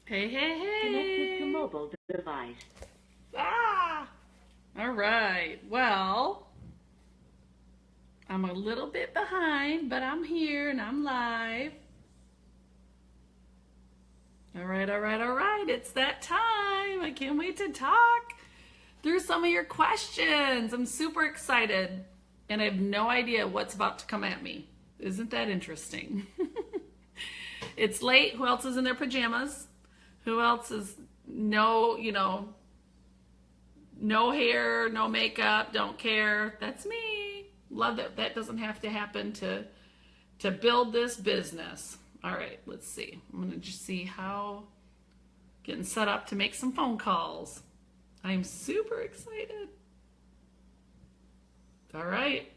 Hey, hey, Connected to hey. mobile device. Ah! All right. Well, I'm a little bit behind, but I'm here and I'm live. All right, all right, all right. It's that time. I can't wait to talk through some of your questions. I'm super excited and I have no idea what's about to come at me. Isn't that interesting? It's late. Who else is in their pajamas? Who else is no hair, no makeup, don't care? That's me. Love that that doesn't have to happen to build this business. All right, let's see. I'm going to just see how getting set up to make some phone calls. I'm super excited. All right.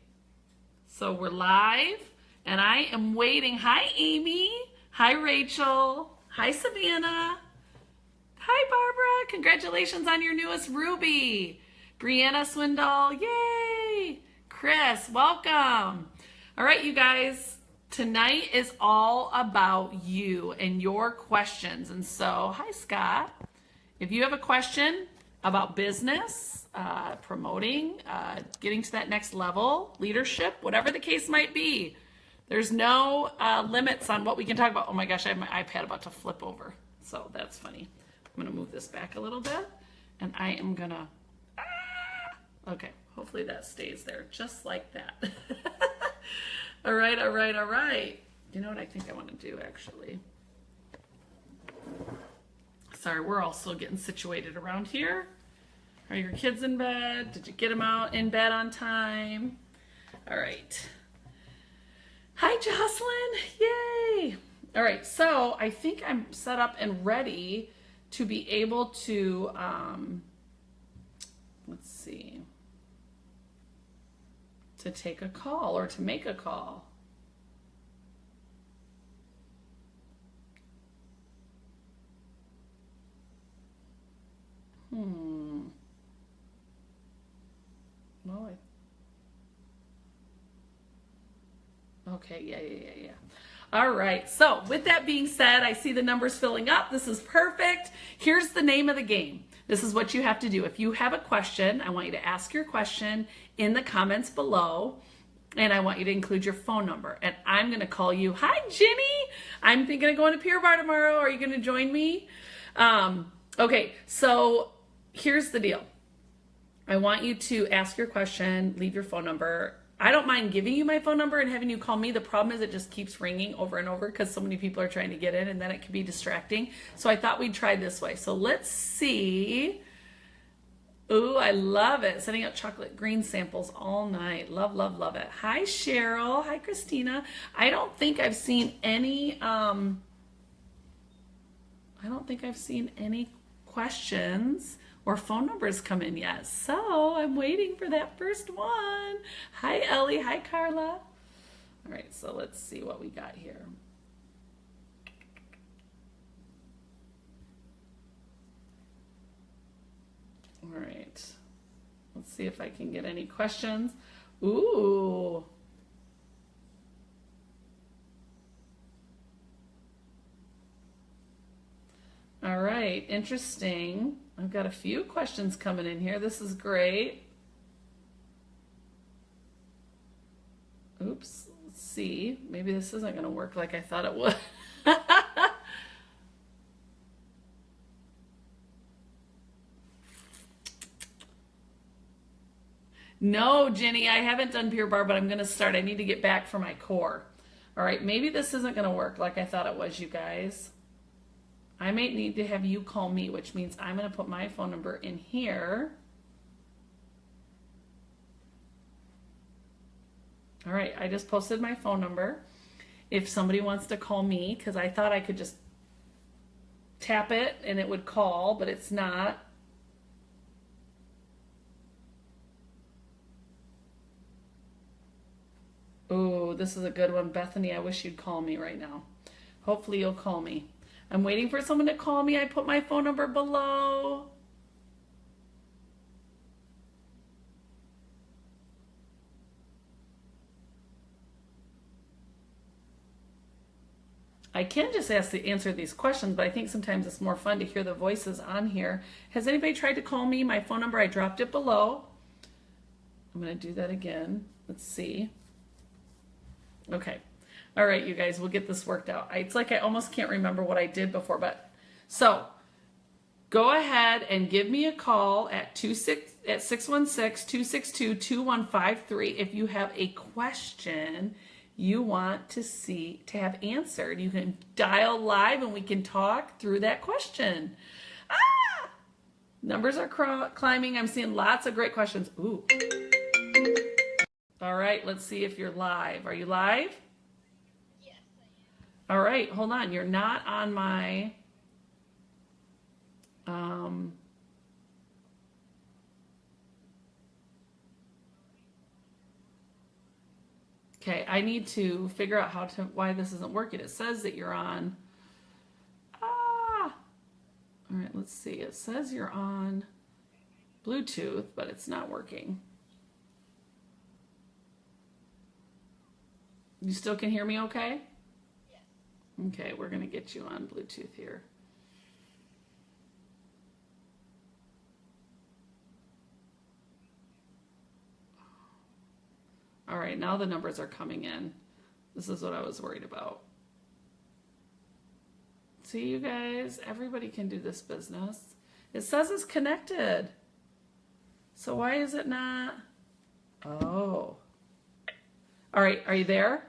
So we're live and I am waiting. Hi Amy. Hi Rachel. Hi Savannah. Hi, Barbara. Congratulations on your newest Ruby. Brianna Swindoll. Yay. Chris, welcome. All right, you guys. Tonight is all about you and your questions. And so, hi, Scott. If you have a question about business, promoting, getting to that next level, leadership, whatever the case might be, there's no limits on what we can talk about. Oh my gosh, I have my iPad about to flip over. So that's funny. I'm going to move this back a little bit. And I am going to... Okay, hopefully that stays there just like that. All right, all right, all right. You know what I think I want to do, actually? Sorry, we're all still getting situated around here. Are your kids in bed? Did you get them out in bed on time? All right. Hi, Jocelyn. Yay. All right, so I think I'm set up and ready to be able to, let's see, to take a call or to make a call. Well, okay, yeah. All right, so with that being said, I see the numbers filling up. This is perfect. Here's the name of the game. This is what you have to do. If you have a question, I want you to ask your question in the comments below, and I want you to include your phone number. And I'm going to call you. Hi, Jenny. I'm thinking of going to Pier Bar tomorrow. Are you going to join me? Okay, so here's the deal. I want you to ask your question, leave your phone number. I don't mind giving you my phone number and having you call me. The problem is it just keeps ringing over and over because so many people are trying to get in and then it can be distracting. So I thought we'd try this way. So let's see. Ooh, I love it. Sending out chocolate green samples all night. Love, love, love it. Hi, Cheryl. Hi, Christina. I don't think I've seen any questions or phone numbers come in yet. So I'm waiting for that first one. Hi, Ellie. Hi, Carla. All right, so let's see what we got here. All right. Let's see if I can get any questions. Ooh. All right, interesting. I've got a few questions coming in here. This is great. Oops, let's see. Maybe this isn't going to work like I thought it would. No, Jenny, I haven't done Pure Bar, but I'm going to start. I need to get back for my core. All right, maybe this isn't going to work like I thought it was, you guys. I may need to have you call me, which means I'm going to put my phone number in here. All right, I just posted my phone number. If somebody wants to call me, because I thought I could just tap it and it would call, but it's not. Oh, this is a good one. Bethany, I wish you'd call me right now. Hopefully you'll call me. I'm waiting for someone to call me. I put my phone number below. I can just answer these questions, but I think sometimes it's more fun to hear the voices on here. Has anybody tried to call me? My phone number, I dropped it below. I'm going to do that again. Let's see. Okay. All right, you guys, we'll get this worked out. It's like I almost can't remember what I did before, but so go ahead and give me a call at 616-262-2153 if you have a question you want to have answered. You can dial live and we can talk through that question. Numbers are climbing. I'm seeing lots of great questions. Ooh. All right, let's see if you're live. Are you live? Yes, I am. All right, hold on. You're not on my okay, I need to figure out why this isn't working. It says that you're on. All right, let's see. It says you're on Bluetooth, but it's not working. You still can hear me okay? Yes. Okay, we're going to get you on Bluetooth here. All right, now the numbers are coming in. This is what I was worried about. See, you guys, everybody can do this business. It says it's connected. So why is it not? Oh. All right, are you there?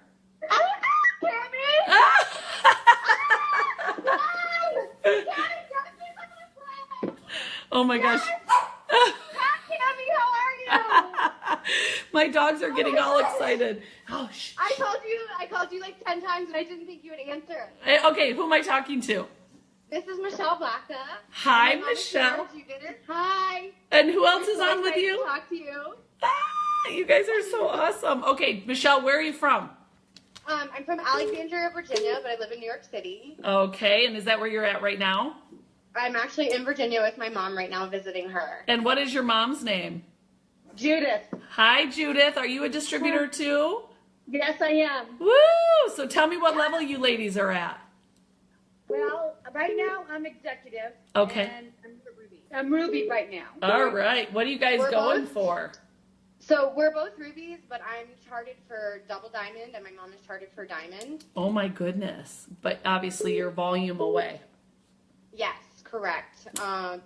Oh my gosh. Kami, how are you? My dogs are getting all excited. Oh, shh. I called you like 10 times and I didn't think you would answer. Okay, who am I talking to? This is Michelle Blacka. Hi, Michelle. Hi. And who else is So on with excited you? to talk to you. You guys are so awesome. Okay, Michelle, where are you from? I'm from Alexandria, Virginia, but I live in New York City. Okay, and is that where you're at right now? I'm actually in Virginia with my mom right now visiting her. And what is your mom's name? Judith. Hi, Judith. Are you a distributor too? Yes, I am. Woo! So tell me what level you ladies are at. Well, right now I'm executive. Okay. And I'm Ruby right now. All right. What are you guys We're going both- for? So we're both rubies, but I'm charted for double diamond, and my mom is charted for diamond. Oh my goodness. But obviously you're volume away. Yes, correct. And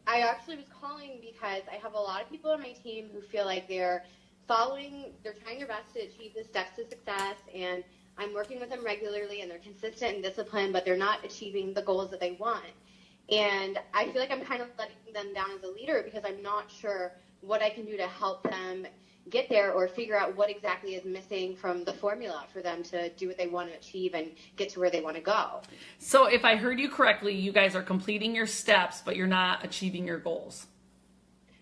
I actually was calling because I have a lot of people on my team who feel like they're trying their best to achieve the steps to success, and I'm working with them regularly, and they're consistent and disciplined, but they're not achieving the goals that they want. And I feel like I'm kind of letting them down as a leader because I'm not sure what I can do to help them get there or figure out what exactly is missing from the formula for them to do what they want to achieve and get to where they want to go. So if I heard you correctly, you guys are completing your steps, but you're not achieving your goals.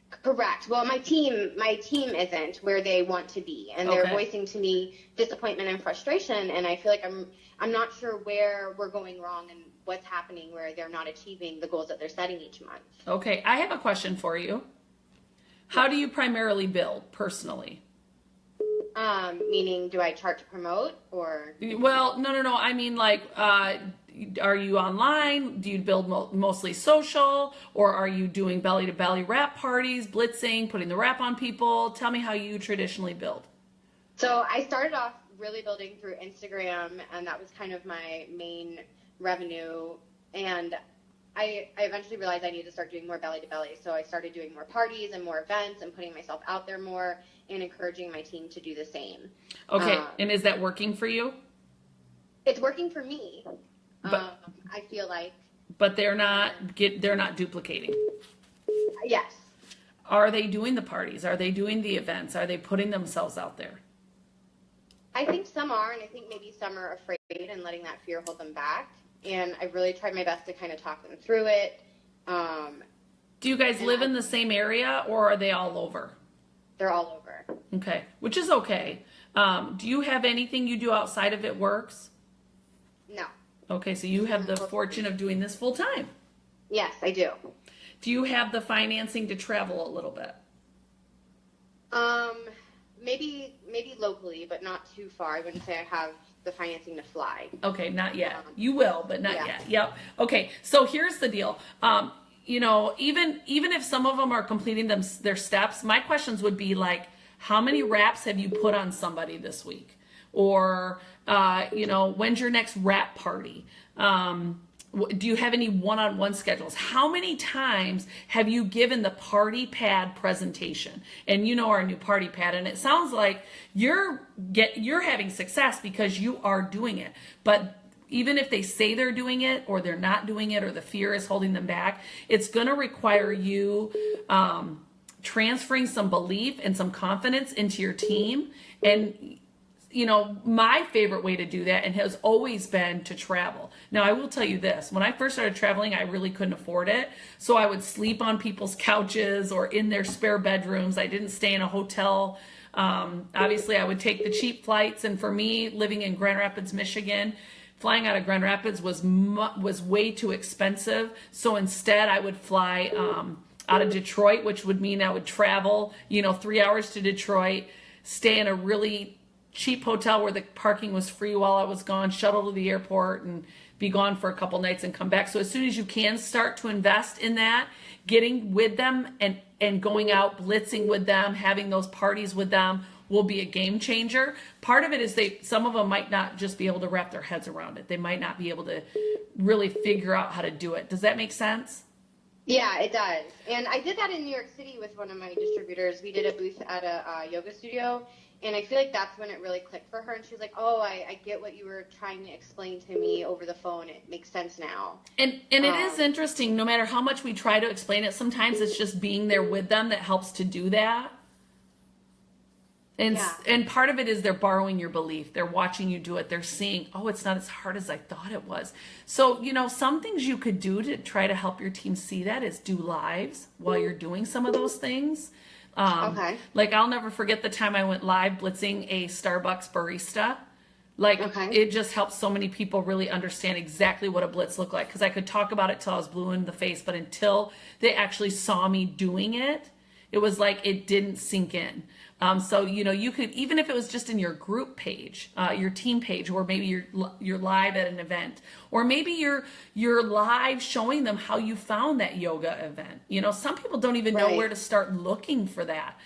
Correct. Well, my team isn't where they want to be, and they're Okay. voicing to me disappointment and frustration, and I feel like I'm not sure where we're going wrong and what's happening where they're not achieving the goals that they're setting each month. Okay, I have a question for you. How do you primarily build personally? Meaning, do I chart to promote or? Well, no. I mean, like, are you online? Do you build mostly social? Or are you doing belly-to-belly wrap parties, blitzing, putting the wrap on people? Tell me how you traditionally build. So I started off really building through Instagram, and that was kind of my main revenue. And I eventually realized I needed to start doing more belly to belly. So I started doing more parties and more events and putting myself out there more and encouraging my team to do the same. Okay, and is that working for you? It's working for me. But- I feel like. But they're not duplicating. Yes. Are they doing the parties? Are they doing the events? Are they putting themselves out there? I think some are, and I think maybe some are afraid and letting that fear hold them back. And I really tried my best to kind of talk them through it. Do you guys live in the same area, or are they all over? They're all over. Okay, which is okay. Do you have anything you do outside of it works? No. Okay, so you have the fortune of doing this full time. Yes, I do. Do you have the financing to travel a little bit? Maybe locally, but not too far. I wouldn't say I have the financing to fly. Okay, not yet. You will, but not Yeah. yet. Yep. Okay, so here's the deal. You know, even if some of them are completing their steps, my questions would be like, how many wraps have you put on somebody this week? Or, you know, when's your next wrap party? Do you have any one-on-one schedules? How many times have you given the party pad presentation? And you know our new party pad, and it sounds like you're having success because you are doing it. But even if they say they're doing it or they're not doing it or the fear is holding them back, it's going to require you transferring some belief and some confidence into your team. And you know, my favorite way to do that, and has always been, to travel. Now, I will tell you this. When I first started traveling, I really couldn't afford it. So I would sleep on people's couches or in their spare bedrooms. I didn't stay in a hotel. Obviously, I would take the cheap flights. And for me, living in Grand Rapids, Michigan, flying out of Grand Rapids was way too expensive. So instead, I would fly out of Detroit, which would mean I would travel, you know, 3 hours to Detroit, stay in a really cheap hotel where the parking was free while I was gone, shuttle to the airport, and be gone for a couple nights and come back. So as soon as you can start to invest in that, getting with them and going out, blitzing with them, having those parties with them will be a game changer. Part of it is some of them might not just be able to wrap their heads around it. They might not be able to really figure out how to do it. Does that make sense? Yeah, it does. And I did that in New York City with one of my distributors. We did a booth at a yoga studio. And I feel like that's when it really clicked for her. And she was like, oh, I get what you were trying to explain to me over the phone. It makes sense now. And it is interesting, no matter how much we try to explain it, sometimes it's just being there with them that helps to do that. And part of it is they're borrowing your belief. They're watching you do it. They're seeing, oh, it's not as hard as I thought it was. So, you know, some things you could do to try to help your team see that is do lives while you're doing some of those things. Okay. Like, I'll never forget the time I went live blitzing a Starbucks barista. Like, It just helped so many people really understand exactly what a blitz looked like. Because I could talk about it till I was blue in the face, but until they actually saw me doing it, it was like it didn't sink in. So, you know, you could, even if it was just in your group page, your team page, or maybe you're live at an event, or maybe you're live showing them how you found that yoga event. You know, some people don't even know where to start looking for that.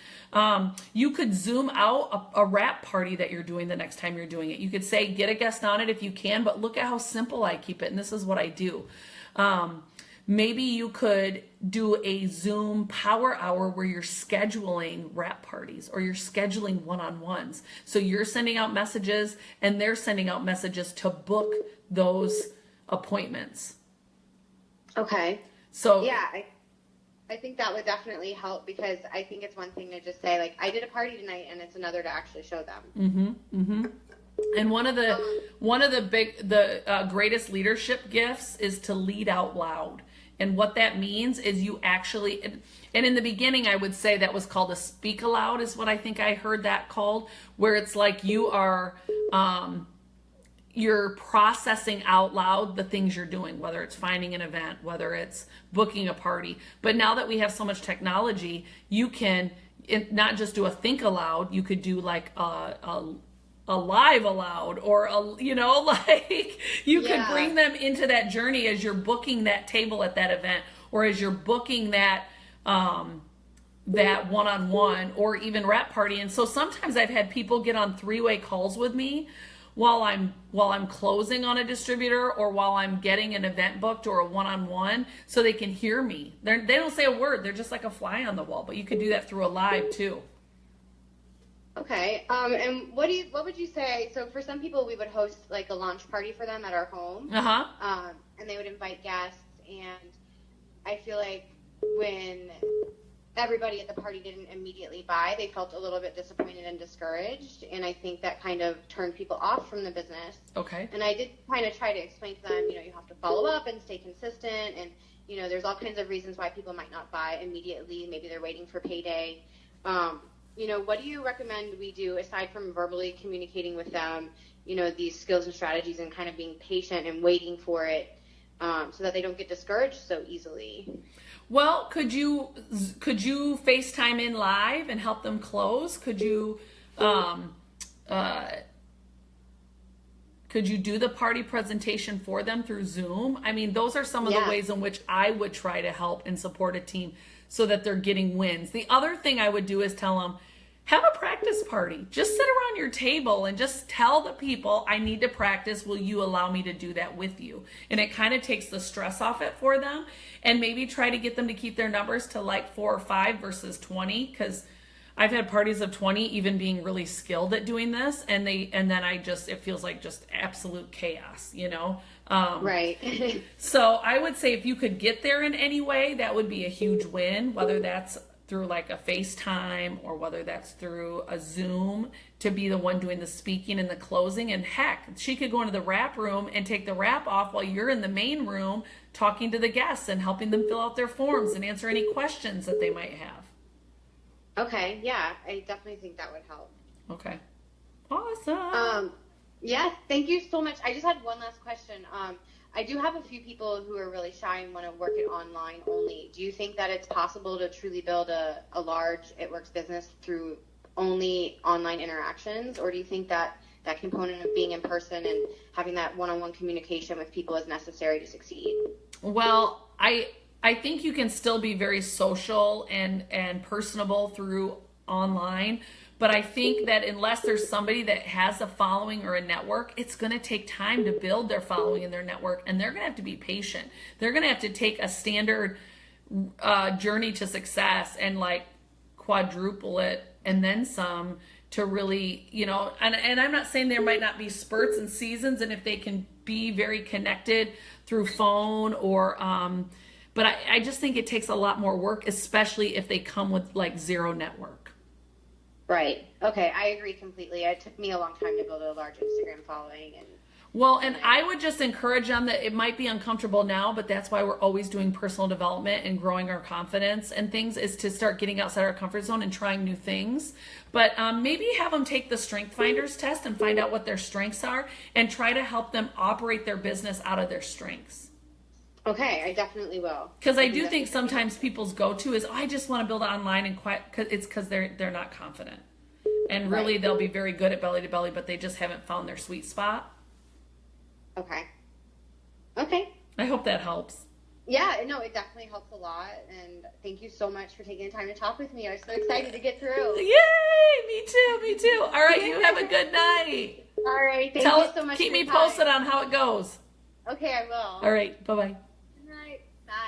You could zoom out a wrap party that you're doing the next time you're doing it. You could say, get a guest on it if you can, but look at how simple I keep it. And this is what I do. Maybe you could do a Zoom power hour where you're scheduling wrap parties or you're scheduling one-on-ones. So you're sending out messages and they're sending out messages to book those appointments. Okay. So yeah, I think that would definitely help, because I think it's one thing to just say, like, I did a party tonight, and it's another to actually show them. And one of the greatest leadership gifts is to lead out loud. And what that means is you actually, and in the beginning I would say that was called a speak aloud, is what I think I heard that called, where it's like you are, you're processing out loud the things you're doing, whether it's finding an event, whether it's booking a party. But now that we have so much technology, you can not just do a think aloud, you could do like a live aloud, or you know, like you could bring them into that journey as you're booking that table at that event, or as you're booking that that one-on-one or even wrap party. And so sometimes I've had people get on three-way calls with me while I'm closing on a distributor, or while I'm getting an event booked or a one-on-one, so they can hear me. They don't say a word. They're just like a fly on the wall. But you could do that through a live too. Okay. And what would you say? So for some people, we would host like a launch party for them at our home. And they would invite guests. And I feel like when everybody at the party didn't immediately buy, they felt a little bit disappointed and discouraged. And I think that kind of turned people off from the business. Okay. And I did kind of try to explain to them, you know, you have to follow up and stay consistent. And, you know, there's all kinds of reasons why people might not buy immediately. Maybe they're waiting for payday. You know, what do you recommend we do aside from verbally communicating with them, you know, these skills and strategies, and kind of being patient and waiting for it, so that they don't get discouraged so easily? Well, could you FaceTime in live and help them close? Could you could you do the party presentation for them through Zoom? I mean, those are some of the ways in which I would try to help and support a team so that they're getting wins. The other thing I would do is tell them, have a practice party. Just sit around your table and just tell the people, I need to practice. Will you allow me to do that with you? And it kind of takes the stress off it for them. And maybe try to get them to keep their numbers to like 4 or 5 versus 20, because I've had parties of 20 even being really skilled at doing this, and then it feels like just absolute chaos, you know? Right. So I would say if you could get there in any way, that would be a huge win, whether that's through like a FaceTime or whether that's through a Zoom, to be the one doing the speaking and the closing. And heck, she could go into the wrap room and take the wrap off while you're in the main room talking to the guests and helping them fill out their forms and answer any questions that they might have. Okay, yeah, I definitely think that would help. Okay. Awesome. Yes, thank you so much. I just had one last question. I do have a few people who are really shy and want to work it online only. Do you think that it's possible to truly build a large It Works business through only online interactions? Or do you think that that component of being in person and having that one-on-one communication with people is necessary to succeed? Well, I think you can still be very social and personable through online, but I think that unless there's somebody that has a following or a network, it's going to take time to build their following and their network, and they're going to have to be patient. They're going to have to take a standard journey to success and like quadruple it and then some to really, you know, and I'm not saying there might not be spurts and seasons, and if they can be very connected through phone or but I just think it takes a lot more work, especially if they come with like zero network. Right. Okay, I agree completely. It took me a long time to build a large Instagram following. And I would just encourage them that it might be uncomfortable now, but that's why we're always doing personal development and growing our confidence and things, is to start getting outside our comfort zone and trying new things. But maybe have them take the Strength Finders test and find out what their strengths are and try to help them operate their business out of their strengths. Okay, I definitely will. Because I do think sometimes people's go-to is, oh, I just want to build online and quiet. It's because they're not confident, and really they'll be very good at belly to belly, but they just haven't found their sweet spot. Okay. Okay. I hope that helps. Yeah, no, it definitely helps a lot, and thank you so much for taking the time to talk with me. I was so excited to get through. Yay! Me too. All right, you have a good night. All right, thank you so much. Keep me posted on how it goes. Okay, I will. All right, bye-bye.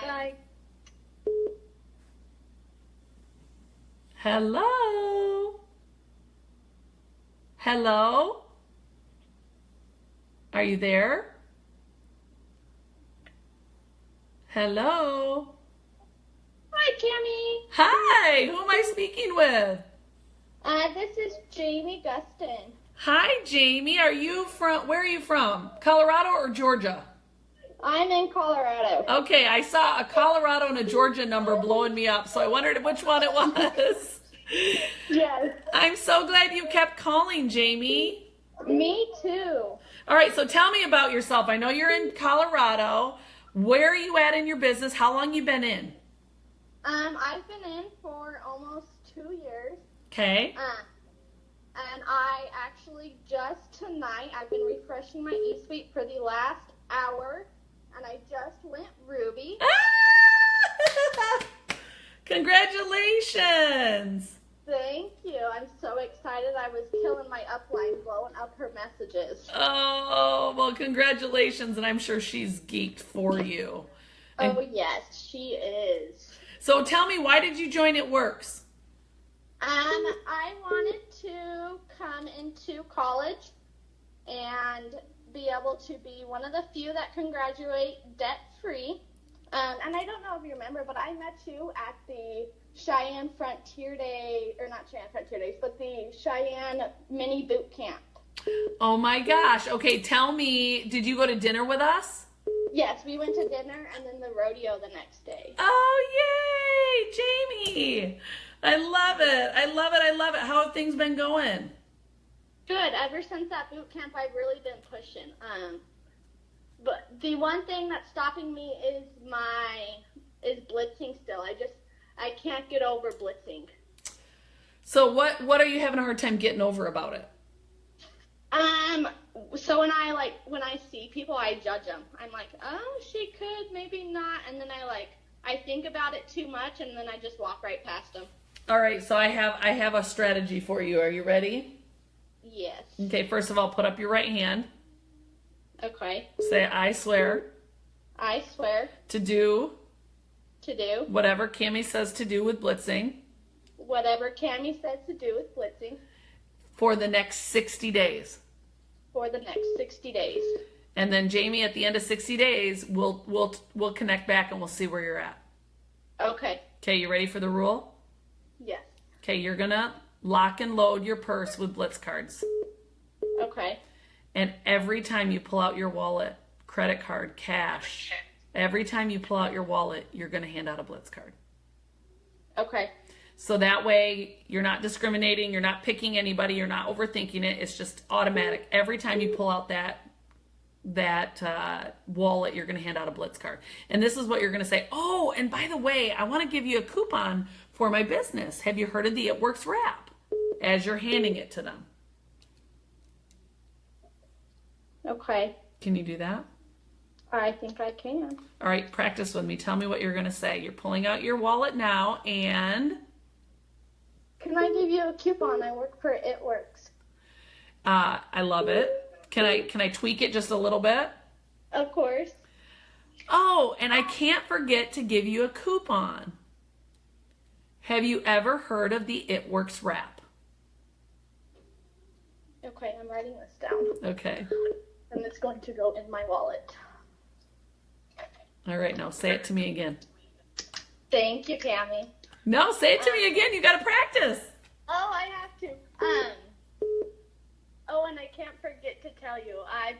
Bye. Hello? Hello? Are you there? Hello? Hi, Kami. Hi, who am I speaking with? This is Jamie Gustin. Hi, Jamie. Where are you from? Colorado or Georgia? I'm in Colorado. Okay, I saw a Colorado and a Georgia number blowing me up, so I wondered which one it was. Yes. I'm so glad you kept calling, Jamie. Me too. All right, so tell me about yourself. I know you're in Colorado. Where are you at in your business? How long you been in? I've been in for almost 2 years. Okay. And I actually just tonight, I've been refreshing my eSuite for the last hour, and I just went Ruby. Congratulations. Thank you. I'm so excited. I was killing my upline, blowing up her messages. Oh, well, congratulations, and I'm sure she's geeked for you. Oh, yes, she is. So tell me, why did you join It Works? I wanted to come into college and be able to be one of the few that can graduate debt-free. And I don't know if you remember, but I met you at the Cheyenne Frontier Day, or not Cheyenne Frontier Days, but the Cheyenne Mini Boot Camp. Oh my gosh. Okay, tell me, did you go to dinner with us? Yes, we went to dinner and then the rodeo the next day. Oh, yay, Jamie. I love it. I love it. I love it. How have things been going? Good. Ever since that boot camp, I've really been pushing. But the one thing that's stopping me is blitzing still. I can't get over blitzing. So what are you having a hard time getting over about it? So when I see people, I judge them. I'm like, oh, she could, maybe not, and then I think about it too much, and then I just walk right past them. All right, so I have a strategy for you. Are you ready? Yes. Okay, first of all, put up your right hand. Okay. Say, I swear I swear to do to do whatever Kami says to do with blitzing whatever Kami says to do with blitzing for the next 60 days. for the next 60 days. And then Jamie, at the end of 60 days, we'll connect back and we'll see where you're at. Okay. Okay, you ready for the rule? Yes. Okay, you're gonna lock and load your purse with blitz cards. Okay. And every time you pull out your wallet, credit card, cash, every time you pull out your wallet, you're gonna hand out a blitz card. Okay. So that way you're not discriminating, you're not picking anybody, you're not overthinking it. It's just automatic. Every time you pull out that wallet, you're going to hand out a blitz card. And this is what you're going to say. Oh, and by the way, I want to give you a coupon for my business. Have you heard of the It Works wrap? As you're handing it to them. Okay. Can you do that? I think I can. All right, practice with me. Tell me what you're going to say. You're pulling out your wallet now, and Can I give you a coupon? I work for It Works. I love it. Can I tweak it just a little bit? Of course. Oh, and I can't forget to give you a coupon. Have you ever heard of the It Works wrap? Okay, I'm writing this down. Okay. And it's going to go in my wallet. All right, now say it to me again. Thank you, Kami. No, say it to me again. You got to practice. Oh, I have to. Oh, and I can't forget to tell you, I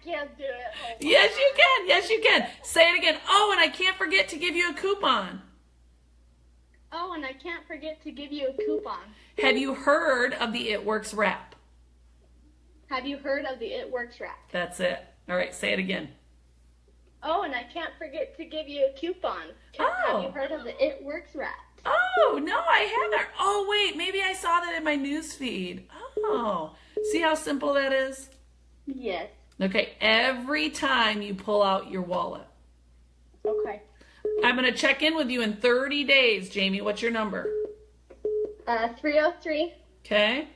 can't do it. Hold on. Yes, you can. Yes, you can. Say it again. Oh, and I can't forget to give you a coupon. Oh, and I can't forget to give you a coupon. Have you heard of the It Works wrap? Have you heard of the It Works wrap? That's it. All right, say it again. Oh, and I can't forget to give you a coupon. Oh. Have you heard of the It Works wrap? Oh, no, I haven't. Oh, wait, maybe I saw that in my news feed. Oh, see how simple that is? Yes. Okay, every time you pull out your wallet. Okay. I'm going to check in with you in 30 days, Jamie. What's your number? 303 Okay,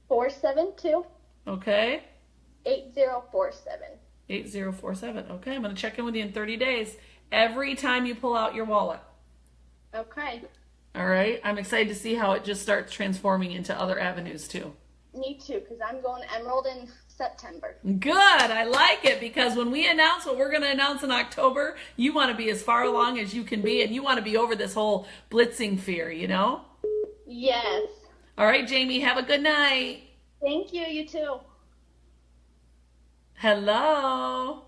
472 okay. 8047. 8047. Okay, I'm going to check in with you in 30 days. Every time you pull out your wallet. Okay. All right, I'm excited to see how it just starts transforming into other avenues too. Me too, because I'm going Emerald in September. Good, I like it, because when we announce what we're going to announce in October, you want to be as far along as you can be, and you want to be over this whole blitzing fear, you know? Yes. All right, Jamie, have a good night. Thank you, you too. Hello.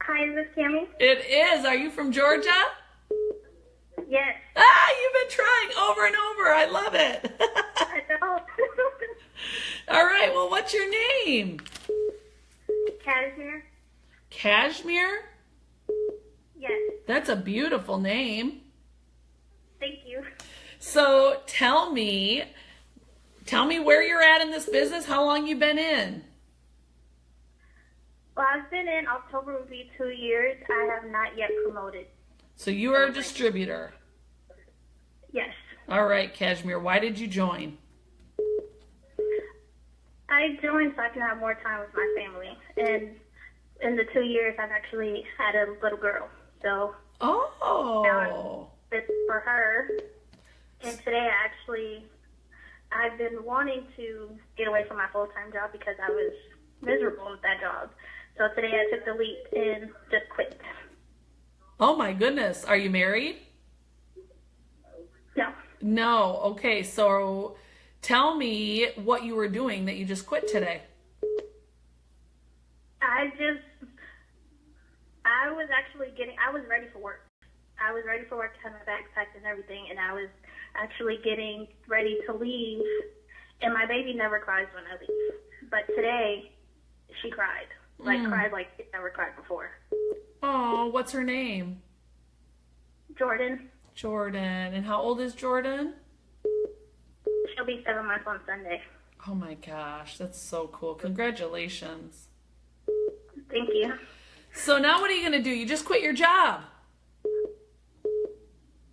Hi, is this Kami? It is. Are you from Georgia? Yes. Ah, you've been trying over and over. I love it. I know. All right, well, what's your name? Cashmere? Cashmere? Yes. That's a beautiful name. Thank you. So tell me where you're at in this business, how long you've been in. Well, I've been in October will be 2 years. I have not yet promoted. So you are a distributor. Yes. All right, Cashmere, why did you join? I joined so I can have more time with my family. And in the 2 years, I've actually had a little girl. So Oh. it's for her. And today, I've been wanting to get away from my full-time job because I was miserable with that job. So today I took the leap and just quit. Oh my goodness. Are you married? No. No. Okay, so tell me what you were doing that you just quit today. I was ready for work. I was ready for work to have my bags packed and everything, and I was actually getting ready to leave, and my baby never cries when I leave. But today, she cried. Cried like she never cried before. Oh, what's her name? Jordan. Jordan. And how old is Jordan? She'll be 7 months on Sunday. Oh my gosh, that's so cool. Congratulations. Thank you. So now what are you going to do? You just quit your job.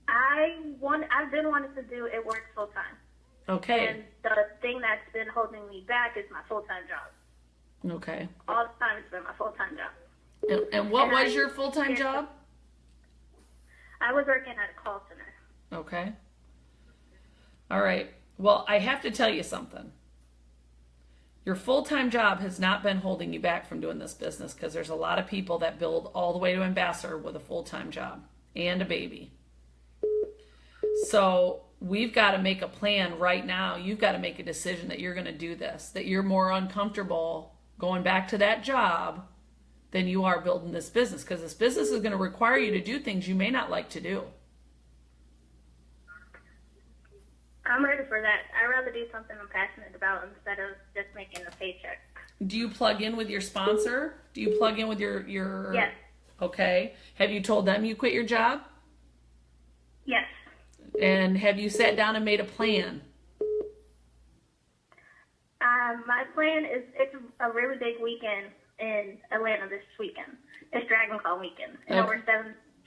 I've been wanting to do it work full time. Okay. And the thing that's been holding me back is my full-time job. Okay. All the time it's been my full-time job. And what And was your full-time job? I was working at a call center. Okay. All right. Well, I have to tell you something. Your full-time job has not been holding you back from doing this business, because there's a lot of people that build all the way to ambassador with a full-time job and a baby. So we've got to make a plan right now. You've got to make a decision that you're going to do this, that you're more uncomfortable going back to that job than you are building this business, because this business is going to require you to do things you may not like to do. I'm ready for that. I'd rather do something I'm passionate about instead of just making a paycheck. Do you plug in with your sponsor? Do you plug in with your... Yes. Okay. Have you told them you quit your job? Yes. And have you sat down and made a plan? My plan is, it's a really big weekend in Atlanta this weekend. It's Dragon Con weekend, and Okay. over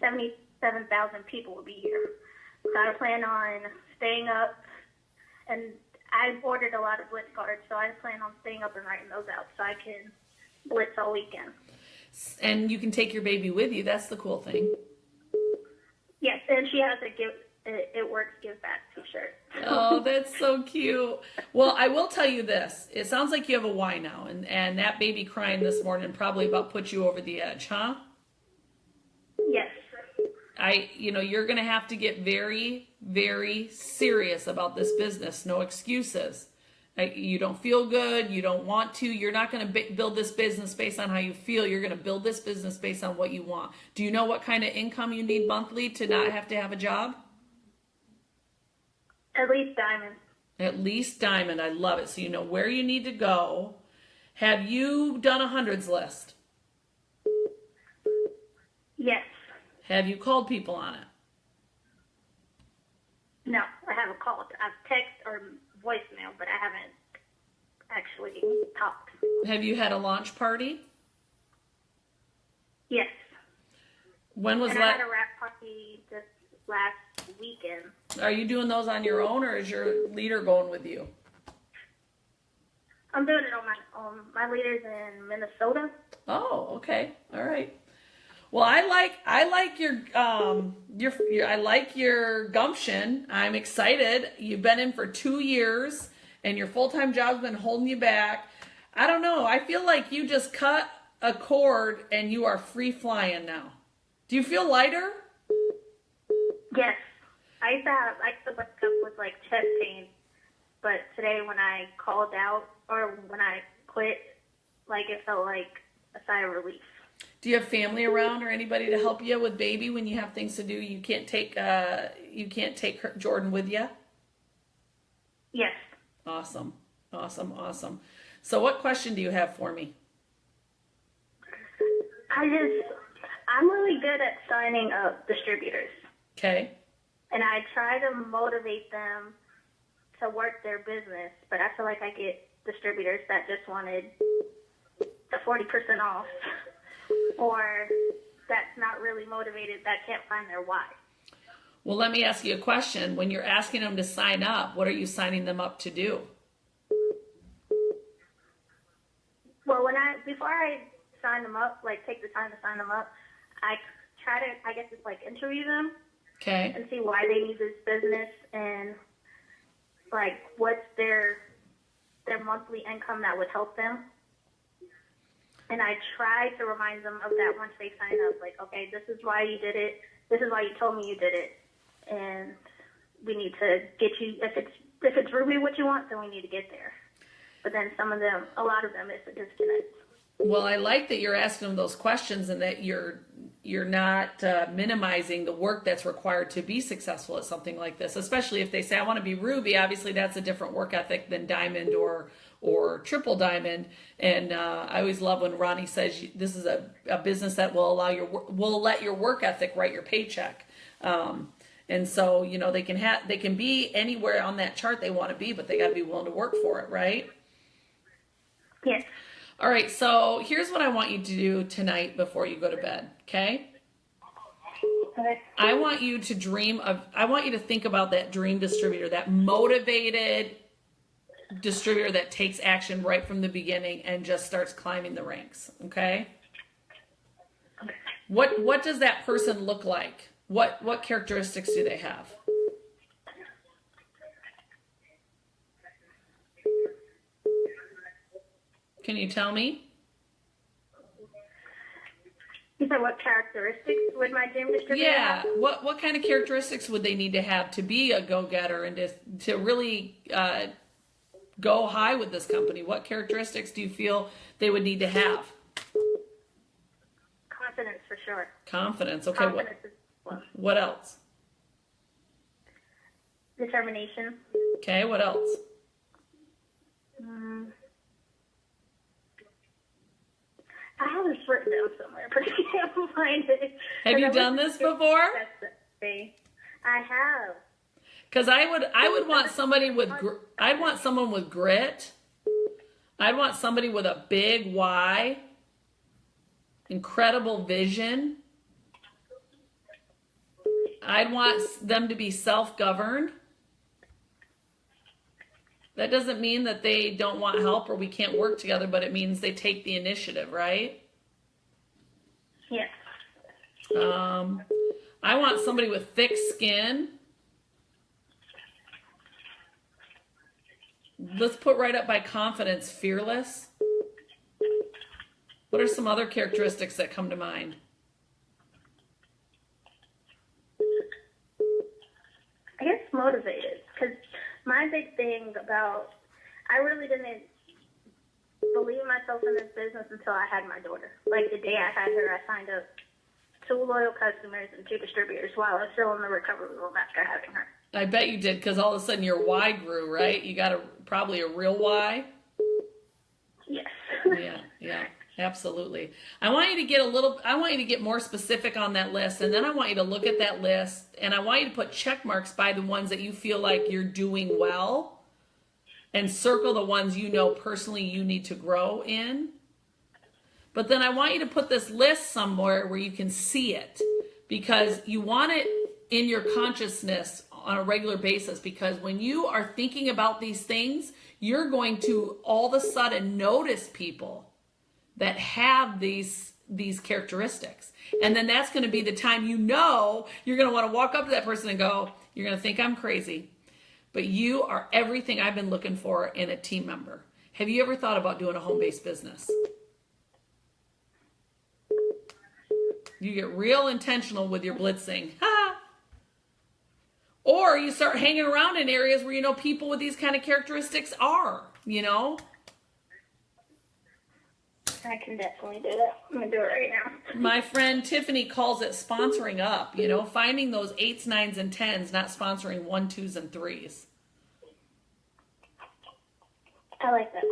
77,000 people will be here. So I plan on staying up, and I've ordered a lot of blitz cards, so I plan on staying up and writing those out so I can blitz all weekend. And you can take your baby with you. That's the cool thing. Yes, and she has a It Works Give Back t-shirt. Oh, that's so cute. Well, I will tell you this. It sounds like you have a why now, and that baby crying this morning probably about put you over the edge, huh? Yes. You're going to have to get very, very serious about this business. No excuses. You don't feel good. You don't want to. You're not going to build this business based on how you feel. You're going to build this business based on what you want. Do you know what kind of income you need monthly to not have to have a job? At least diamond. At least diamond. I love it. So you know where you need to go. Have you done a hundreds list? Yes. Have you called people on it? No, I haven't called. I've texted or voicemail, but I haven't actually talked. Have you had a launch party? Yes. When was And I that? had a rap party this last weekend. Are you doing those on your own, or is your leader going with you? I'm doing it on my own. My leader's in Minnesota. Oh, okay. All right. Well, I like your I like your gumption. I'm excited. You've been in for 2 years, and your full-time job's been holding you back. I don't know. I feel like you just cut a cord and you are free flying now. Do you feel lighter? Yes. I used to wake up with like chest pain, but today when I called out or when I quit, like it felt like a sigh of relief. Do you have family around or anybody to help you with baby when you have things to do? You can't take Jordan with you? Yes. Awesome. Awesome. Awesome. So what question do you have for me? I'm really good at signing up distributors. Okay. And I try to motivate them to work their business, but I feel like I get distributors that just wanted the 40% off, or that's not really motivated, that can't find their why. Well, let me ask you a question. When you're asking them to sign up, what are you signing them up to do? Well, before I sign them up, like take the time to sign them up, I try to, I guess it's like interview them. Okay. And see why they need this business and like what's their monthly income that would help them. And I try to remind them of that once they sign up. Like, okay, this is why you did it. This is why you told me you did it. And we need to get you, if it's really what you want, then we need to get there. But then a lot of them, it's a disconnect. Well, I like that you're asking them those questions and that you're not minimizing the work that's required to be successful at something like this, especially if they say, I want to be Ruby. Obviously, that's a different work ethic than Diamond or Triple Diamond. And I always love when Ronnie says this is a business that will let your work ethic write your paycheck. And so, they can be anywhere on that chart they want to be, but they got to be willing to work for it, right? Yes. All right, so here's what I want you to do tonight before you go to bed, okay? Okay. I want you to think about that dream distributor, that motivated distributor that takes action right from the beginning and just starts climbing the ranks, okay? What does that person look like? What characteristics do they have? Can you tell me? You said what characteristics would my dream distributor Yeah. have? What kind of characteristics would they need to have to be a go-getter and to really go high with this company? What characteristics do you feel they would need to have? Confidence, for sure. Confidence. Okay. Confidence is one. What else? Determination. Okay. What else? I have this written down somewhere, but I can't find it. Have you done this before? I have. Because I would want somebody with I'd want someone with grit. I'd want somebody with a big why, incredible vision. I'd want them to be self-governed. That doesn't mean that they don't want help or we can't work together, but it means they take the initiative, right? Yes. I want somebody with thick skin. Let's put right up by confidence, fearless. What are some other characteristics that come to mind? I guess motivated, because my big thing about, I really didn't believe myself in this business until I had my daughter. Like the day I had her, I signed up 2 loyal customers and 2 distributors while I was still in the recovery room after having her. I bet you did, because all of a sudden your why grew, right? You got probably a real why. Yes. Yeah, absolutely. I want you to get more specific on that list, and then I want you to look at that list, and I want you to put check marks by the ones that you feel like you're doing well, and circle the ones you know personally you need to grow in. But then I want you to put this list somewhere where you can see it, because you want it in your consciousness on a regular basis, because when you are thinking about these things, you're going to all of a sudden notice people that have these characteristics. And then that's going to be the time you're going to want to walk up to that person and go, you're going to think I'm crazy, but you are everything I've been looking for in a team member. Have you ever thought about doing a home-based business? You get real intentional with your blitzing. Or you start hanging around in areas where you know people with these kind of characteristics are, I can definitely do that. I'm going to do it right now. My friend Tiffany calls it sponsoring up, finding those 8s, 9s, and 10s, not sponsoring 1, 2s, and 3s. I like that.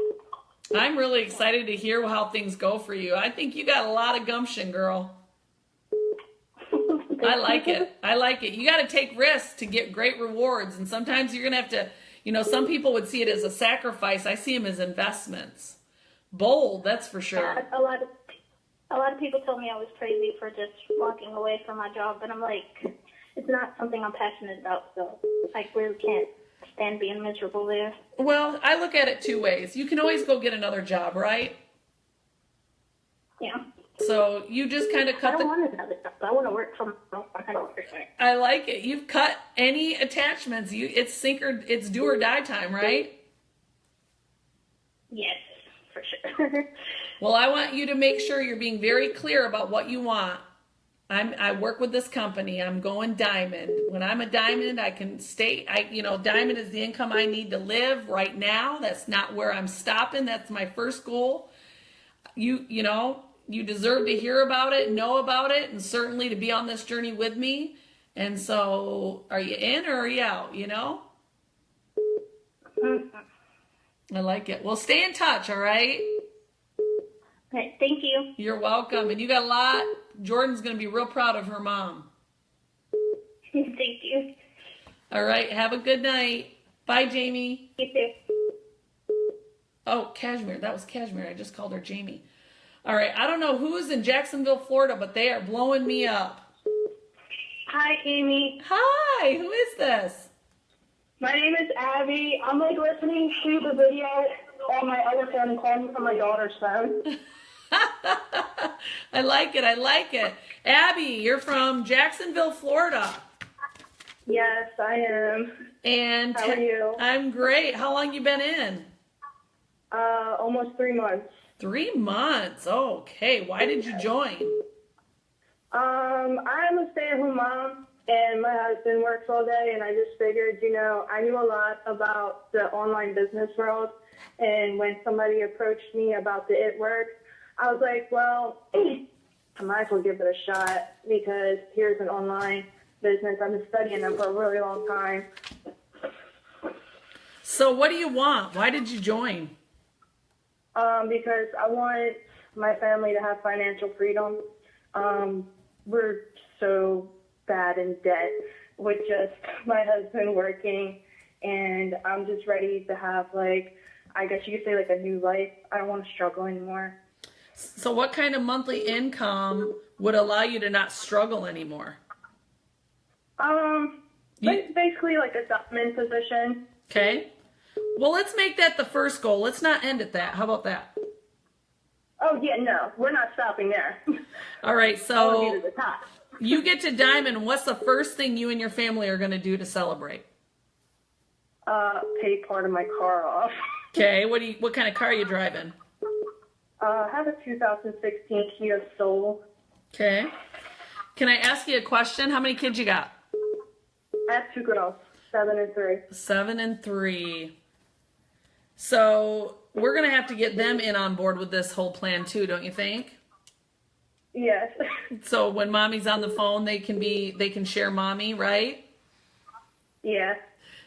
I'm really excited to hear how things go for you. I think you got a lot of gumption, girl. I like it. You got to take risks to get great rewards. And sometimes you're going to have to, some people would see it as a sacrifice. I see them as investments. Bold, that's for sure. A lot of people told me I was crazy for just walking away from my job. But I'm like, it's not something I'm passionate about. So I really can't stand being miserable there. Well, I look at it 2 ways. You can always go get another job, right? Yeah. So you just kind of cut I don't want another job. I want to work from home 100%. I like it. You've cut any attachments. It's do or die time, right? Yes, for sure. Well, I want you to make sure you're being very clear about what you want. I work with this company. I'm going diamond. When I'm a diamond, I can stay. Diamond is the income I need to live right now. That's not where I'm stopping. That's my first goal. You deserve to hear about it, know about it, and certainly to be on this journey with me. And so, are you in or are you out, I like it. Well, stay in touch, all right? Okay, thank you. You're welcome. And you got a lot. Jordan's going to be real proud of her mom. Thank you. All right. Have a good night. Bye, Jamie. You too. Oh, Cashmere. That was Cashmere. I just called her Jamie. All right. I don't know who's in Jacksonville, Florida, but they are blowing me up. Hi, Amy. Hi. Who is this? My name is Abby. I'm like listening to the video on my other phone and calling from my daughter's phone. I like it. I like it. Abby, you're from Jacksonville, Florida. Yes, I am. And How are you? I'm great. How long you been in? Almost 3 months. 3 months. Okay. Why did you join? I'm a stay-at-home mom, and my husband works all day, and I just figured, I knew a lot about the online business world, and when somebody approached me about the IT work, I was like, well, I might as well give it a shot, because here's an online business. I've been studying them for a really long time. So what do you want? Why did you join? Because I want my family to have financial freedom. We're so bad in debt with just my husband working, and I'm just ready to have, like, I guess you could say, like, a new life. I don't want to struggle anymore. So what kind of monthly income would allow you to not struggle anymore? Basically like a document position. Okay. Well, let's make that the first goal. Let's not end at that. How about that? Oh, yeah, no, we're not stopping there. All right. I'll get So to the top. you get to Diamond. What's the first thing you and your family are going to do to celebrate? Pay part of my car off. Okay. What kind of car are you driving? I have a 2016 Kia Soul. Okay. Can I ask you a question? How many kids you got? I have 2 girls, 7 and 3. 7 and 3. So we're going to have to get them in on board with this whole plan too, don't you think? Yes. So when mommy's on the phone, they can share mommy, right? Yeah.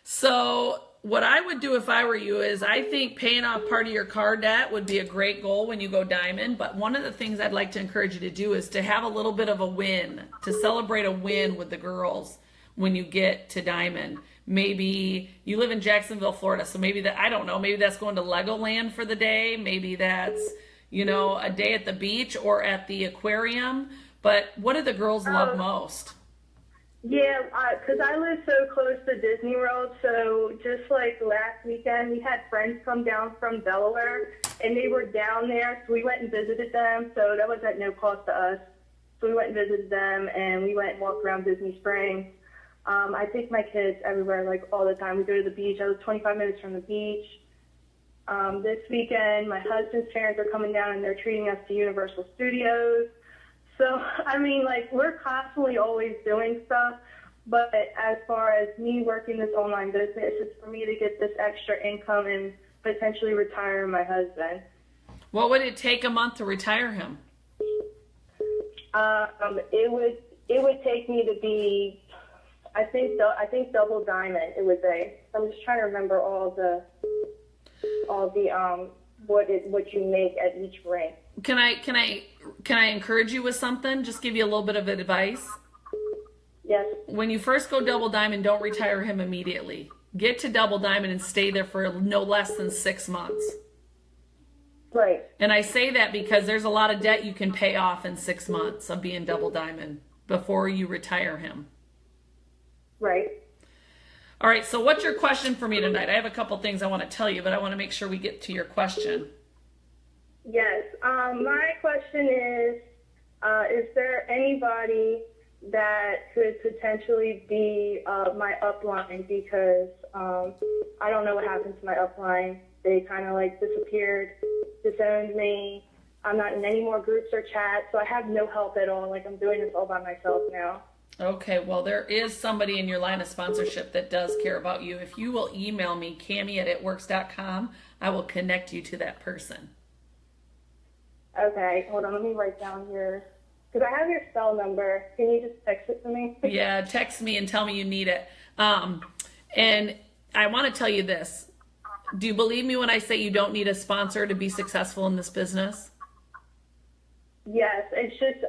So what I would do if I were you is I think paying off part of your car debt would be a great goal when you go Diamond. But one of the things I'd like to encourage you to do is to have a little bit of a win, to celebrate a win with the girls when you get to Diamond. Maybe you live in Jacksonville, Florida, so maybe I don't know, maybe that's going to Legoland for the day. Maybe that's, a day at the beach or at the aquarium. But what do the girls love most? Yeah, because I live so close to Disney World, so just like last weekend, we had friends come down from Delaware, and they were down there, so we went and visited them, so that was at no cost to us. So we went and visited them, and we went and walked around Disney Springs. I take my kids everywhere, like, all the time. We go to the beach. I live 25 minutes from the beach. This weekend, my husband's parents are coming down, and they're treating us to Universal Studios. So, I mean, like, we're constantly always doing stuff, but as far as me working this online business, it's for me to get this extra income and potentially retire my husband. What would it take a month to retire him? It would take me to be, I think double diamond. It would be. I'm just trying to remember all the what you make at each ring. Can I encourage you with something? Just give you a little bit of advice. Yes. When you first go double diamond, don't retire him immediately. Get to double diamond and stay there for no less than 6 months. Right. And I say that because there's a lot of debt you can pay off in 6 months of being double diamond before you retire him. Right. All right, so what's your question for me tonight? I have a couple things I want to tell you, but I want to make sure we get to your question. Yes. My question is there anybody that could potentially be my upline? Because I don't know what happened to my upline. They kind of like disappeared, disowned me. I'm not in any more groups or chats, so I have no help at all. Like, I'm doing this all by myself now. Okay, well, there is somebody in your line of sponsorship that does care about you. If you will email me, Kami@itworks.com, I will connect you to that person. Okay, hold on. Let me write down your, because I have your cell number. Can you just text it to me? Yeah, text me and tell me you need it. And I want to tell you this. Do you believe me when I say you don't need a sponsor to be successful in this business? Yes, it's just,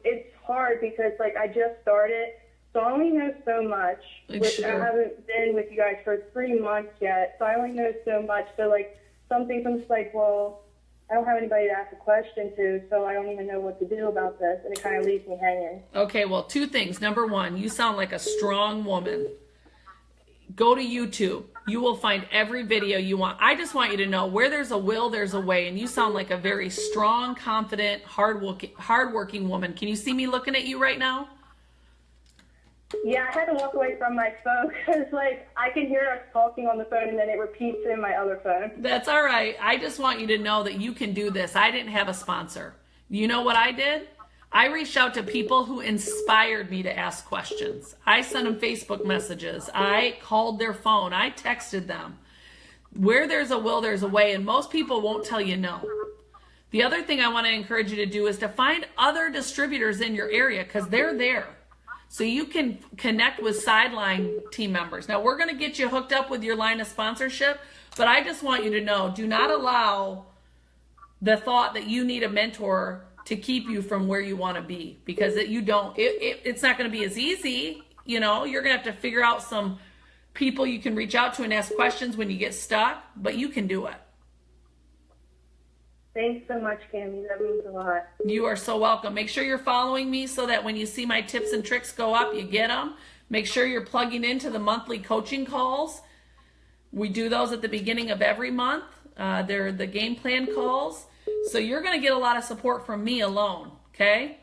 it's hard because, like, I just started, So I only know so much, which Sure. I haven't been with you guys for 3 months yet. So I only know so much. So like something's just like, well, I don't have anybody to ask a question to, so I don't even know what to do about this, and it kind of leaves me hanging. Okay, well, 2 things. Number 1, you sound like a strong woman. Go to YouTube. You will find every video you want. I just want you to know where there's a will, there's a way, and you sound like a very strong, confident, hardworking woman. Can you see me looking at you right now? Yeah, I had to walk away from my phone because, like, I can hear us talking on the phone and then it repeats in my other phone. That's all right. I just want you to know that you can do this. I didn't have a sponsor. You know what I did? I reached out to people who inspired me to ask questions. I sent them Facebook messages. I called their phone. I texted them. Where there's a will, there's a way, and most people won't tell you no. The other thing I want to encourage you to do is to find other distributors in your area because they're there. So you can connect with sideline team members. Now, we're going to get you hooked up with your line of sponsorship, but I just want you to know, do not allow the thought that you need a mentor to keep you from where you want to be, because it's not going to be as easy. You know, you're going to have to figure out some people you can reach out to and ask questions when you get stuck, but you can do it. Thanks so much, Kami. That means a lot. You are so welcome. Make sure you're following me so that when you see my tips and tricks go up, you get them. Make sure you're plugging into the monthly coaching calls. We do those at the beginning of every month. They're the game plan calls. So you're going to get a lot of support from me alone, okay?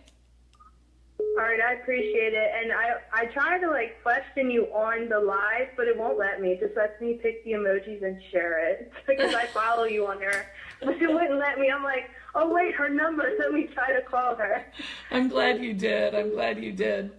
All right, I appreciate it. And I try to, like, question you on the live, but it won't let me. It just lets me pick the emojis and share it because I follow you on there. But it wouldn't let me. I'm like, oh, wait, her number. Let me try to call her. I'm glad you did. I'm glad you did.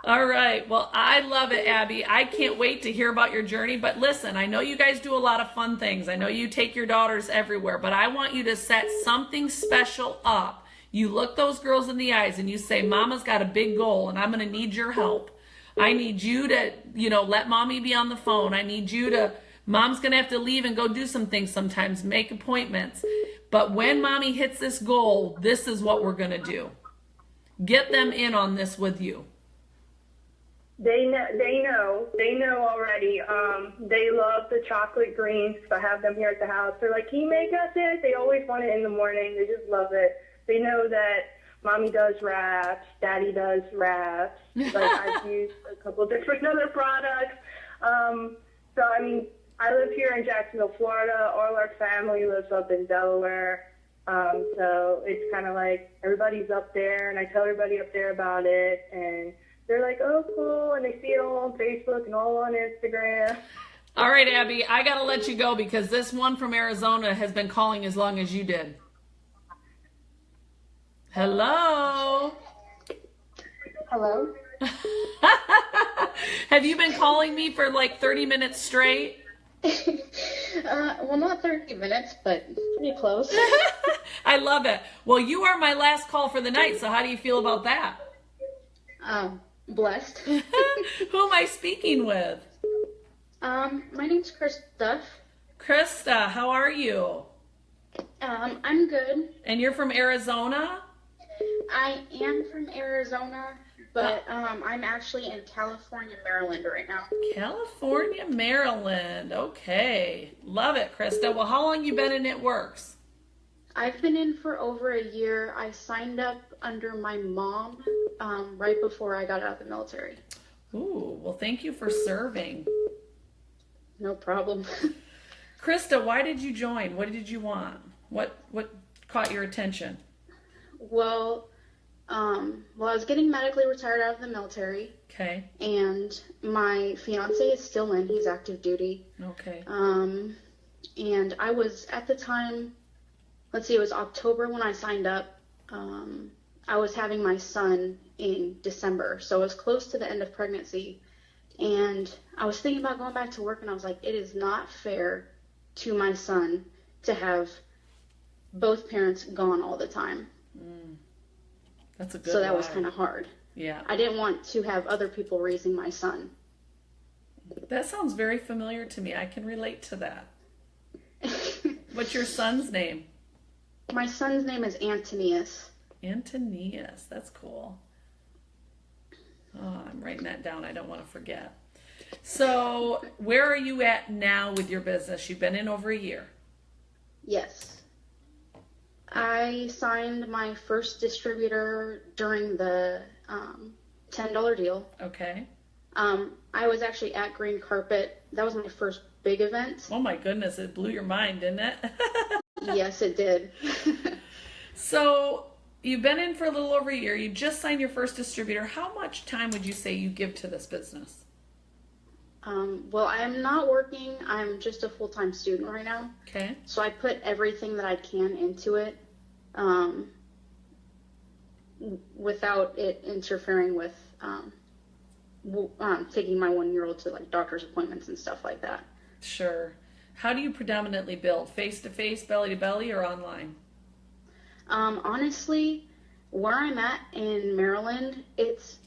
All right. Well, I love it, Abby. I can't wait to hear about your journey. But listen, I know you guys do a lot of fun things. I know you take your daughters everywhere, but I want you to set something special up. You look those girls in the eyes and you say, Mama's got a big goal and I'm going to need your help. I need you to, let Mommy be on the phone. I need you to, Mom's going to have to leave and go do some things sometimes, make appointments. But when Mommy hits this goal, this is what we're going to do. Get them in on this with you. They know already. They love the chocolate greens. I have them here at the house. They're like, can you make us it? They always want it in the morning. They just love it. They know that Mommy does wraps, Daddy does wraps. Like, I've used a couple of different other products. So, I mean, I live here in Jacksonville, Florida. All our family lives up in Delaware. So it's kind of like everybody's up there, and I tell everybody up there about it, and they're like, oh, cool, and they see it all on Facebook and all on Instagram. All right, Abby, I got to let you go because this one from Arizona has been calling as long as you did. Hello? Hello? Have you been calling me for like 30 minutes straight? Well, not 30 minutes, but pretty close. I love it. Well, you are my last call for the night, so how do you feel about that? Blessed. Who am I speaking with? My name's Krista. Krista, how are you? I'm good. And you're from Arizona? I am from Arizona, but I'm actually in California, Maryland right now. California, Maryland. Okay. Love it, Krista. Well, how long you been in It Works? I've been in for over a year. I signed up under my mom right before I got out of the military. Ooh, well, thank you for serving. No problem. Krista, why did you join? What did you want? What caught your attention? Well, I was getting medically retired out of the military. Okay. And my fiance is still in. He's active duty. Okay. And I was, at the time, it was October when I signed up. I was having my son in December, so it was close to the end of pregnancy. And I was thinking about going back to work, and I was like, it is not fair to my son to have both parents gone all the time. That's a good So that why. was kind of hard. Yeah. I didn't want to have other people raising my son. That sounds very familiar to me. I can relate to that. What's your son's name? My son's name is Antonius. Antonius. That's cool. Oh, I'm writing that down. I don't want to forget. So where are you at now with your business? You've been in over a year. Yes. I signed my first distributor during the $10 deal. Okay. I was actually at Green Carpet. That was my first big event. Oh my goodness, it blew your mind, didn't it? Yes, it did. So you've been in for a little over a year. You just signed your first distributor. How much time would you say you give to this business? Well, I am not working. I'm just a full-time student right now. Okay. So I put everything that I can into it without it interfering with taking my 1-year-old to like doctor's appointments and stuff like that. Sure. How do you predominantly build? Face-to-face, belly-to-belly, or online? Honestly, where I'm at in Maryland, it's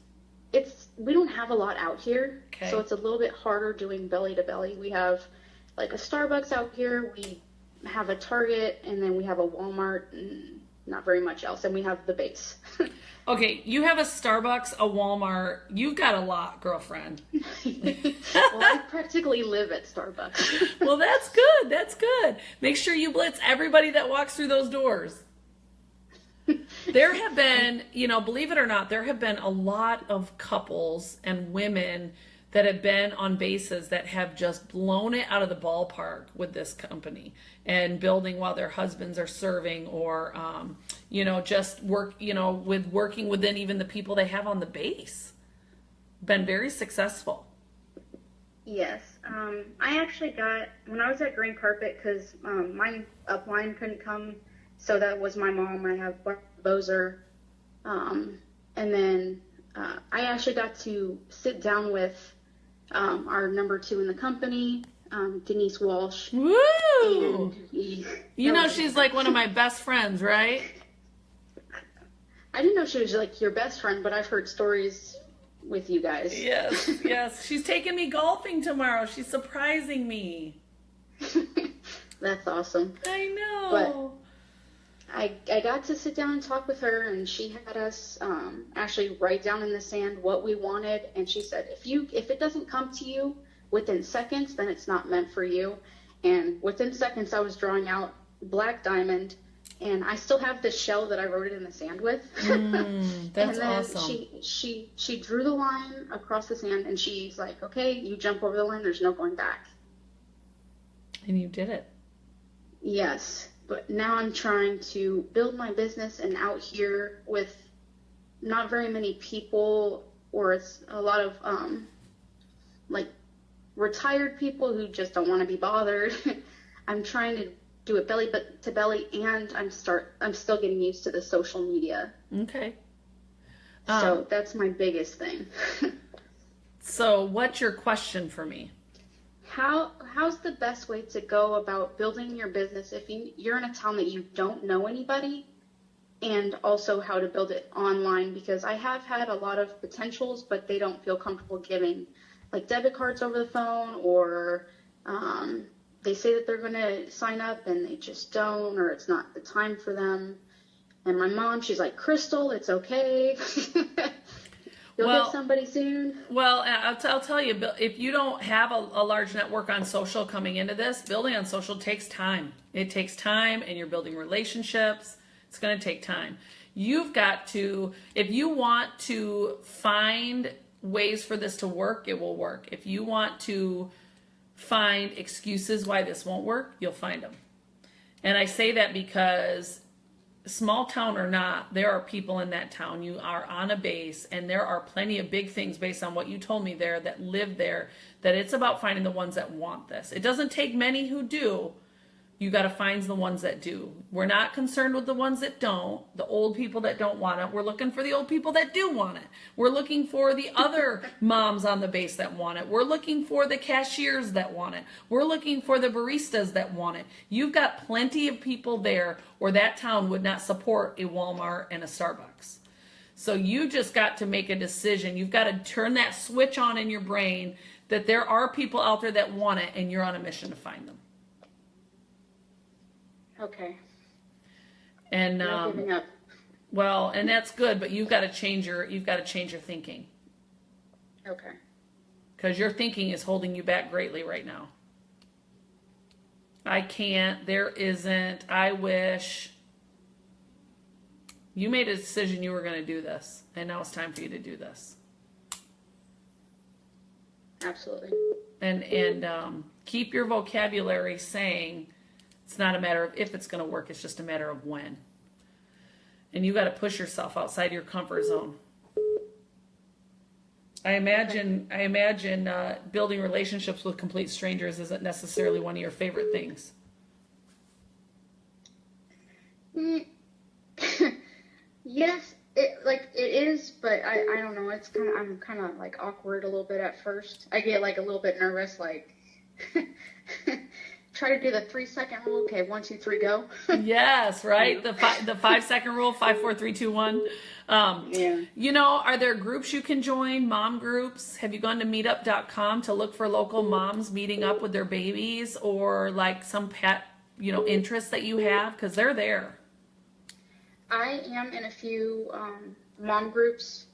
we don't have a lot out here, Okay. so it's a little bit harder doing belly to belly. We have like a Starbucks out here, we have a Target, and then we have a Walmart, and not very much else, and we have the base. Okay, you have a Starbucks, a Walmart. You've got a lot, girlfriend. Well, I practically live at Starbucks. Well, that's good. That's good. Make sure you blitz everybody that walks through those doors. There have been, believe it or not, there have been a lot of couples and women that have been on bases that have just blown it out of the ballpark with this company and building while their husbands are serving, or, just work, with working within even the people they have on the base. Been very successful. Yes. I actually got, when I was at Green Carpet, because my upline couldn't come, so that was my mom. I have Bozer. And then I actually got to sit down with our number 2 in the company, Denise Walsh. Woo! And She's like one of my best friends, right? I didn't know she was like your best friend, but I've heard stories with you guys. Yes, yes. She's taking me golfing tomorrow. She's surprising me. That's awesome. I know. But I got to sit down and talk with her, and she had us actually write down in the sand what we wanted, and she said, if it doesn't come to you within seconds, then it's not meant for you. And within seconds, I was drawing out black diamond, and I still have the shell that I wrote it in the sand with. That's and then awesome. She drew the line across the sand, and she's like, okay, you jump over the line, there's no going back. And you did it. Yes, but now I'm trying to build my business, and out here with not very many people, or it's a lot of like retired people who just don't want to be bothered. I'm trying to do it belly to belly, and I'm still getting used to the social media. Okay. So that's my biggest thing. So what's your question for me? How's the best way to go about building your business if you're in a town that you don't know anybody, and also how to build it online? Because I have had a lot of potentials, but they don't feel comfortable giving like debit cards over the phone, or they say that they're going to sign up and they just don't, or it's not the time for them. And my mom, she's like, Crystal, it's okay. You'll get somebody soon. Well, I'll tell you, if you don't have a large network on social coming into this, building on social takes time. It takes time, and you're building relationships. It's going to take time. You've got to, if you want to find ways for this to work, it will work. If you want to find excuses why this won't work, you'll find them. And I say that because small town or not, there are people in that town. You are on a base, and there are plenty of big things based on what you told me there that live there, that it's about finding the ones that want this. It doesn't take many who do. You got to find the ones that do. We're not concerned with the ones that don't, the old people that don't want it. We're looking for the old people that do want it. We're looking for the other moms on the base that want it. We're looking for the cashiers that want it. We're looking for the baristas that want it. You've got plenty of people there, or that town would not support a Walmart and a Starbucks. So you just got to make a decision. You've got to turn that switch on in your brain that there are people out there that want it, and you're on a mission to find them. Okay. And Not giving up. well, and that's good, but you've got to change your thinking. Okay. Because your thinking is holding you back greatly right now. I can't, there isn't, I wish. You made a decision you were going to do this, and now it's time for you to do this. Absolutely. And keep your vocabulary saying it's not a matter of if it's going to work, it's just a matter of when. And you got to push yourself outside your comfort zone. I imagine building relationships with complete strangers isn't necessarily one of your favorite things. Yes, it is, but I don't know. I'm kind of like awkward a little bit at first. I get like a little bit nervous, like try to do the 3-second rule. Okay, 1, 2, 3, go. Yes, right. The 5-second rule, 5, 4, 3, 2, 1. Yeah. You know, are there groups you can join? Mom groups? Have you gone to meetup.com to look for local moms meeting up with their babies, or like some pet, interests that you have? Because they're there. I am in a few mom groups.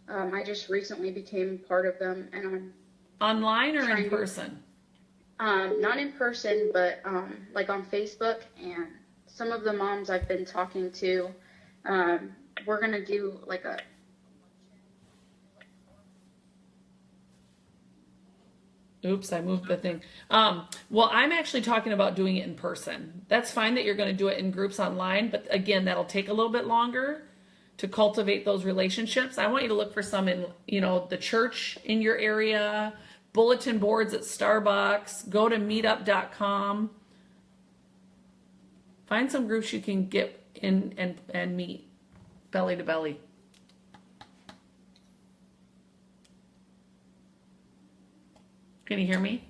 I just recently became part of them, and I'm online or in person? Not in person, but like on Facebook. And some of the moms I've been talking to, we're gonna do like a. Oops, I moved the thing. Well, I'm actually talking about doing it in person. That's fine that you're going to do it in groups online, but again, that'll take a little bit longer to cultivate those relationships. I want you to look for some in, the church in your area, bulletin boards at Starbucks, go to meetup.com. Find some groups you can get in and meet belly to belly. Can you hear me?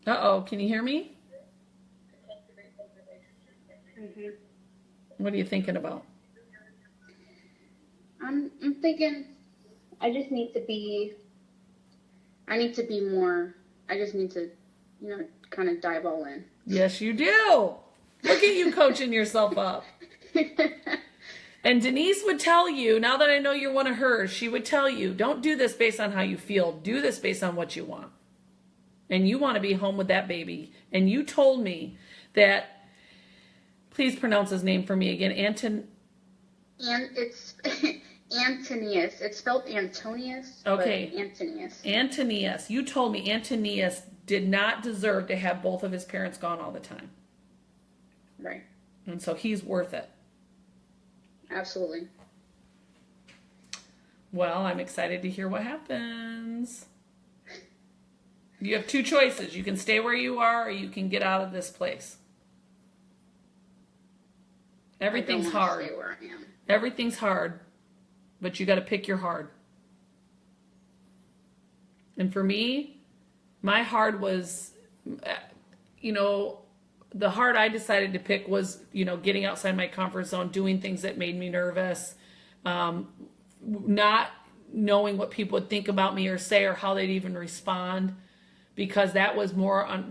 Uh-oh, can you hear me? Mm-hmm. What are you thinking about? I'm thinking I just need to be more, I just need to, kind of dive all in. Yes, you do. Look at you coaching yourself up. And Denise would tell you, now that I know you're one of hers, she would tell you, don't do this based on how you feel. Do this based on what you want. And you want to be home with that baby. And you told me that, please pronounce his name for me again, And it's Antonius. It's spelled Antonius. Okay. But Antonius. Antonius. You told me Antonius did not deserve to have both of his parents gone all the time. Right. And so he's worth it. Absolutely. Well, I'm excited to hear what happens. You have two choices. You can stay where you are, or you can get out of this place. Everything's I don't wanna hard. stay where I am. Everything's hard, but you got to pick your hard. And for me, my hard was, the hard I decided to pick was, getting outside my comfort zone, doing things that made me nervous, not knowing what people would think about me or say or how they'd even respond, because that was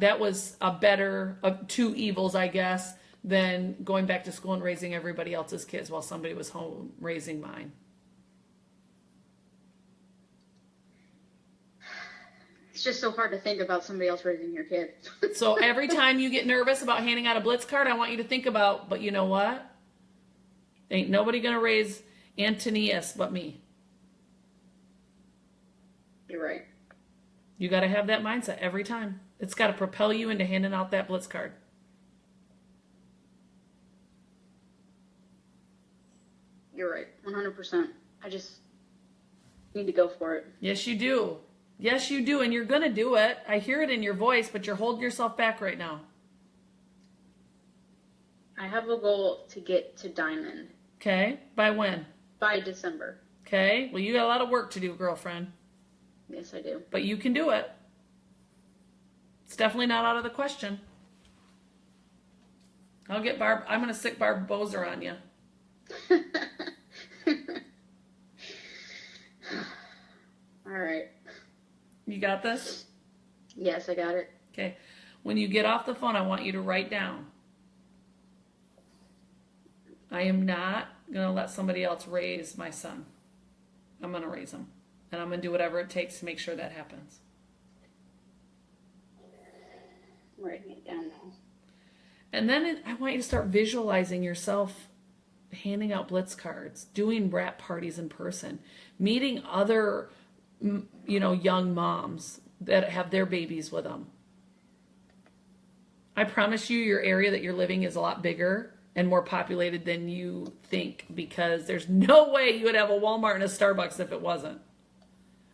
that was a better of two evils, I guess, than going back to school and raising everybody else's kids while somebody was home raising mine. It's just so hard to think about somebody else raising your kid. So every time you get nervous about handing out a Blitz card, I want you to think about, but you know what? Ain't nobody going to raise Antonius but me. You're right. You got to have that mindset every time. It's got to propel you into handing out that Blitz card. You're right. 100%. I just need to go for it. Yes, you do. Yes, you do. And you're going to do it. I hear it in your voice, but you're holding yourself back right now. I have a goal to get to Diamond. Okay. By when? By December. Okay. Well, you got a lot of work to do, girlfriend. Yes, I do. But you can do it. It's definitely not out of the question. I'm going to stick Barb Bozer on you. All right. You got this? Yes, I got it. Okay. When you get off the phone, I want you to write down, I am not going to let somebody else raise my son. I'm going to raise them. And I'm going to do whatever it takes to make sure that happens. I'm writing it down now. And then I want you to start visualizing yourself handing out Blitz cards, doing brat parties in person, meeting other, young moms that have their babies with them. I promise you your area that you're living is a lot bigger and more populated than you think, because there's no way you would have a Walmart and a Starbucks if it wasn't.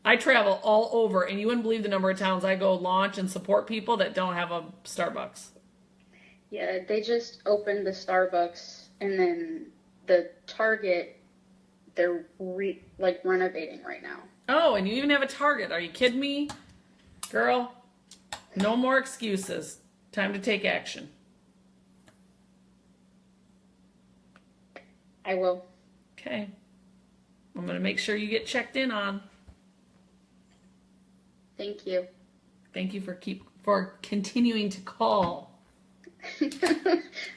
I travel all over, and you wouldn't believe the number of towns I go launch and support people that don't have a Starbucks. Yeah, they just opened the Starbucks, and then the Target, they're renovating right now. Oh, and you even have a Target. Are you kidding me? Girl, no more excuses. Time to take action. I will. Okay. I'm going to make sure you get checked in on. Thank you. Thank you for continuing to call.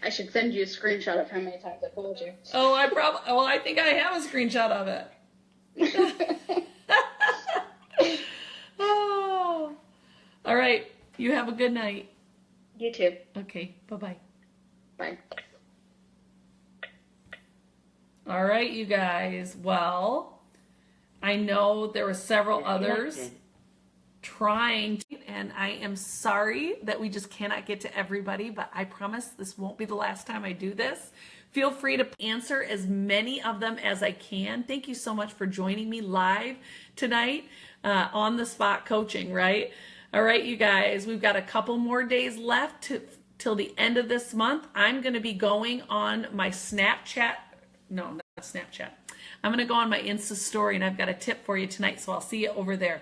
I should send you a screenshot of how many times I called you. Oh, I think I have a screenshot of it. Oh. All right. You have a good night. You too. Okay. Bye-bye. Bye. All right, you guys. Well, I know there were several others trying to, and I am sorry that we just cannot get to everybody, but I promise this won't be the last time I do this. Feel free to answer as many of them as I can. Thank you so much for joining me live tonight on the spot coaching, right? All right, you guys, we've got a couple more days left till the end of this month. I'm going to be going on my Snapchat. No, not Snapchat. I'm going to go on my Insta story, and I've got a tip for you tonight, so I'll see you over there.